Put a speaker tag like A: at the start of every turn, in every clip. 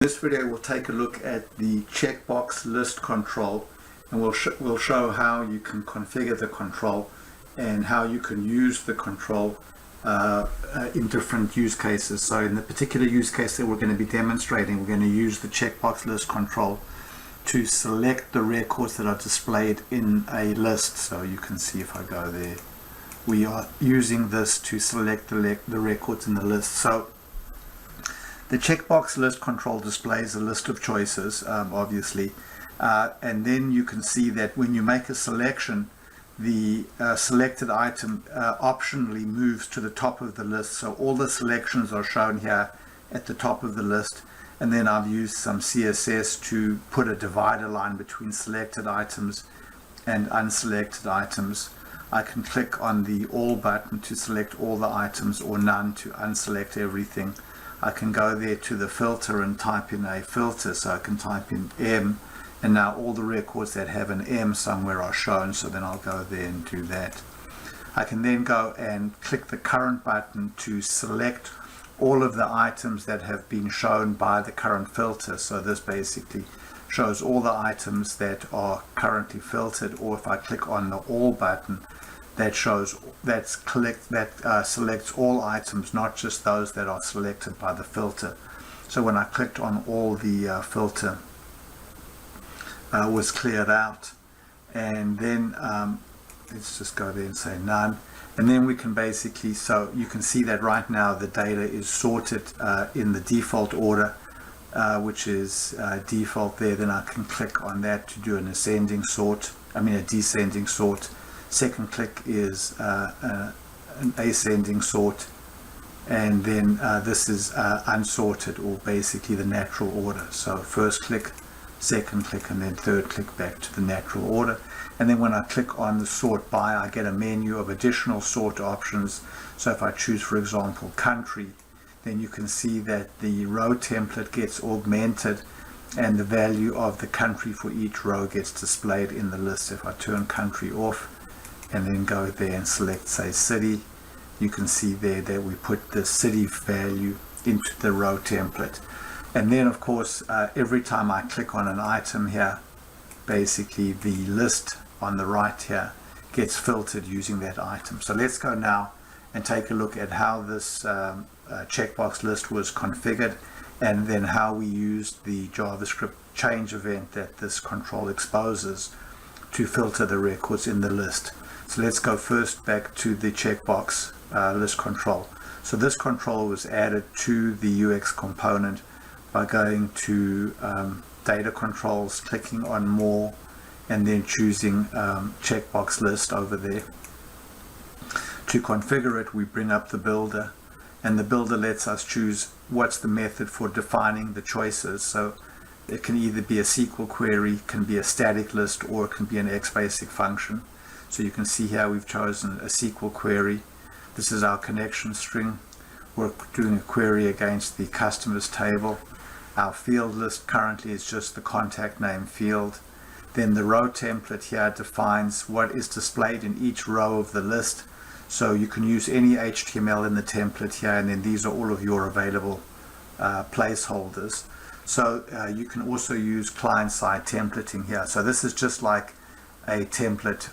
A: In this video we'll take a look at the checkbox list control, and we'll show how you can configure the control and how you can use the control in different use cases. So in the particular use case that we're going to be demonstrating, we're going to use the checkbox list control to select the records that are displayed in a list. So you can see if I go there, we are using this to select the records in the list. So the checkbox list control displays a list of choices, obviously, and then you can see that when you make a selection, the selected item optionally moves to the top of the list. So all the selections are shown here at the top of the list, and then I've used some CSS to put a divider line between selected items and unselected items. I can click on the all button to select all the items, or none to unselect everything. I can go there to the filter and type in a filter, so I can type in M, and now all the records that have an M somewhere are shown, so then I'll go there and do that. I can then go and click the current button to select all of the items that have been shown by the current filter. So this basically shows all the items that are currently filtered, or if I click on the all button, that selects all items, not just those that are selected by the filter. So when I clicked on all, the filter was cleared out, and then let's just go there and say none, and then we can basically, so you can see that right now the data is sorted in the default order, which is default there. Then I can click on that to do a descending sort. Second click is an ascending sort, and then this is unsorted, or basically the natural order. So first click, second click, and then third click back to the natural order. And then when I click on the sort by, I get a menu of additional sort options. So if I choose, for example, country, then you can see that the row template gets augmented, and the value of the country for each row gets displayed in the list. If I turn country off and then go there and select, say, city, you can see there that we put the city value into the row template. And then of course every time I click on an item here, basically the list on the right here gets filtered using that item. So let's go now and take a look at how this checkbox list was configured, and then how we used the JavaScript change event that this control exposes to filter the records in the list. So let's go first back to the checkbox list control. So this control was added to the UX component by going to data controls, clicking on more, and then choosing checkbox list over there. To configure it, we bring up the builder, and the builder lets us choose what's the method for defining the choices. So it can either be a SQL query, can be a static list, or it can be an XBasic function. So you can see here we've chosen a SQL query. This is our connection string. We're doing a query against the customers table. Our field list currently is just the contact name field. Then the row template here defines what is displayed in each row of the list. So you can use any HTML in the template here, and then these are all of your available placeholders. So you can also use client-side templating here. So this is just like a template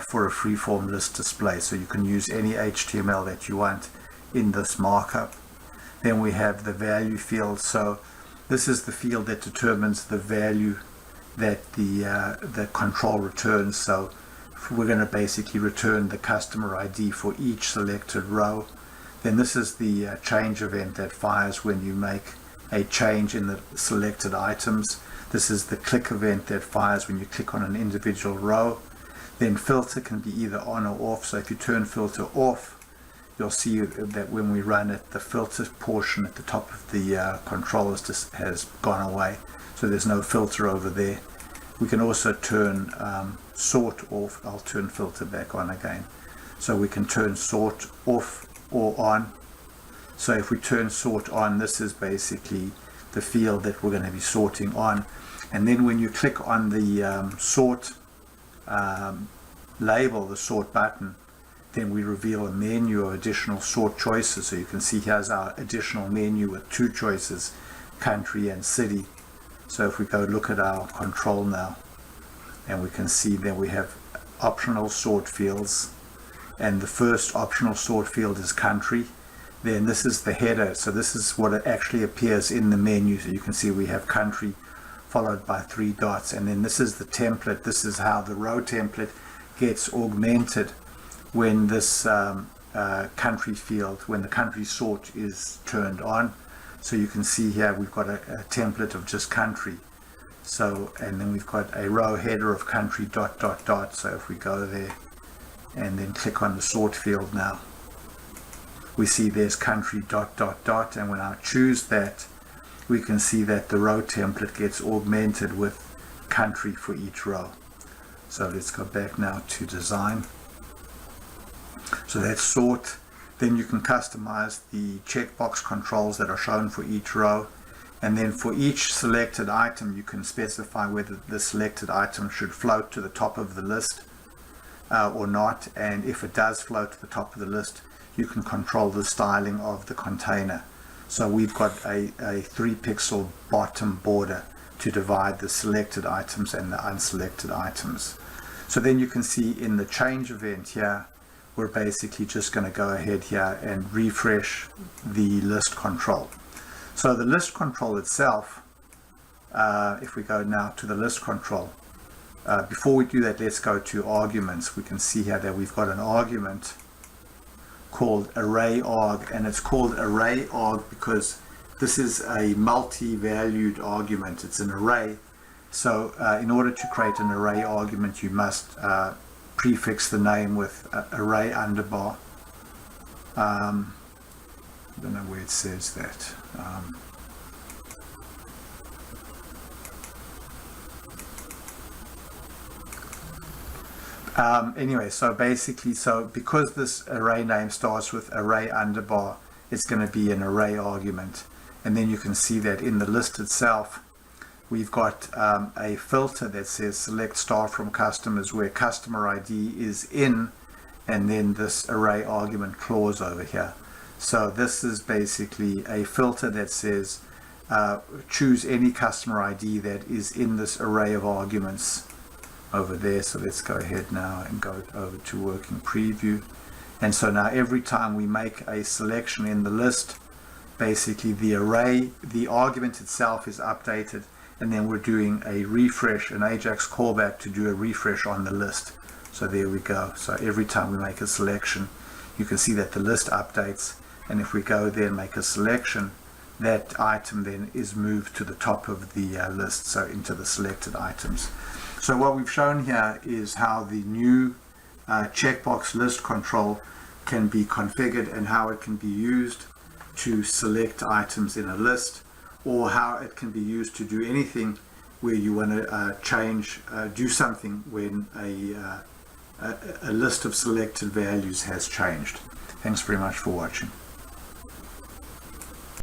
A: for a freeform list display. So you can use any HTML that you want in this markup. Then we have the value field. So this is the field that determines the value that the control returns. So we're going to basically return the customer ID for each selected row. Then this is the change event that fires when you make a change in the selected items. This is the click event that fires when you click on an individual row. Then filter can be either on or off. So if you turn filter off, you'll see that when we run it, the filter portion at the top of the control has gone away. So there's no filter over there. We can also turn sort off. I'll turn filter back on again. So we can turn sort off or on. So if we turn sort on, this is basically the field that we're going to be sorting on. And then when you click on the sort label, the sort button, then we reveal a menu of additional sort choices. So you can see here's our additional menu with 2 choices. country and city. So if we go look at our control now, and we can see that we have optional sort fields, and the first optional sort field is country. Then this is the header, so this is what actually appears in the menu. So you can see we have country followed by 3 dots, and then this is the template. This is how the row template gets augmented when this country field, when the country sort is turned on. So you can see here we've got a template of just country. So, and then we've got a row header of country ... So if we go there and then click on the sort field now, we see there's country ... And when I choose that, we can see that the row template gets augmented with country for each row. So let's go back now to design. So that's sort. Then you can customize the checkbox controls that are shown for each row. And then for each selected item, you can specify whether the selected item should float to the top of the list or not. And if it does float to the top of the list, you can control the styling of the container. So we've got a 3-pixel bottom border to divide the selected items and the unselected items. So then you can see in the change event here, we're basically just going to go ahead here and refresh the list control. So the list control itself, if we go now to the list control, before we do that, let's go to arguments. We can see here that we've got an argument called array arg, and it's called array arg because this is a multi-valued argument. It's an array. So in order to create an array argument, you must prefix the name with array underbar. I don't know where it says that. Anyway, so basically, because this array name starts with array underbar, it's going to be an array argument. And then you can see that in the list itself, we've got a filter that says select star from customers, where customer ID is in, and then this array argument clause over here. So this is basically a filter that says choose any customer ID that is in this array of arguments over there. So let's go ahead now and go over to working preview. And so now every time we make a selection in the list, basically the array, the argument itself is updated, and then we're doing a refresh, an AJAX callback to do a refresh on the list. So there we go. So every time we make a selection, you can see that the list updates, and if we go there and make a selection, that item then is moved to the top of the list, so into the selected items. So what we've shown here is how the new checkbox list control can be configured and how it can be used to select items in a list, or how it can be used to do anything where you want to do something when a list of selected values has changed. Thanks very much for watching.